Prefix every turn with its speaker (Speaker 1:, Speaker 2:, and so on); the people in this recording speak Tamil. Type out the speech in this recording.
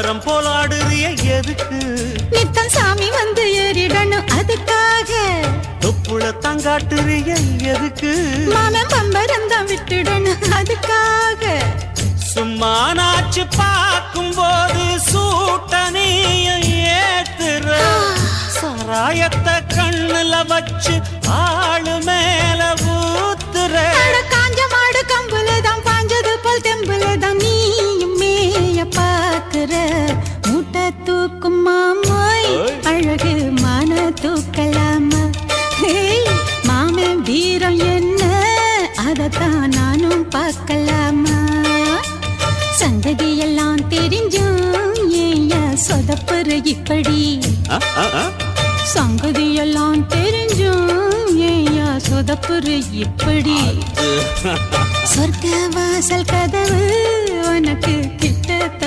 Speaker 1: சக்கரம் போலாடுறிய எதுக்கு?
Speaker 2: நித்தம் சாமி வந்து ஏறிடணும் அதுக்காக.
Speaker 1: தொப்புள தங்காட்டுறிய எதுக்கு?
Speaker 2: மாமன் பம்பரந்தான் விட்டுடணும் அதுக்காக.
Speaker 1: சும்மா நாச்சு பார்க்கும் போது சூட்டனையும் ஏத்துற. சாராயத்தை கண்ணுல வச்சு ஆளு மேல ஊத்துற.
Speaker 2: காஞ்ச மாடு கம்புலதான் பாஞ்சது போல் தெம்புலதான் நீயும் மேய பாக்குற. மூட்டை தூக்கும் மாமாய் அழகு மான தூக்கலாமா? மாமன் வீரம் என்ன அதத்தான் நானும் பார்க்கலாமா? சந்ததி எல்லாம் தெரிஞ்சும் ஏயா சொதப்புற இப்படி? சங்கதி எல்லாம் தெரிஞ்சும் ஏயா சொதப்புற இப்படி? சொர்க்க வாசல் கதவு உனக்கு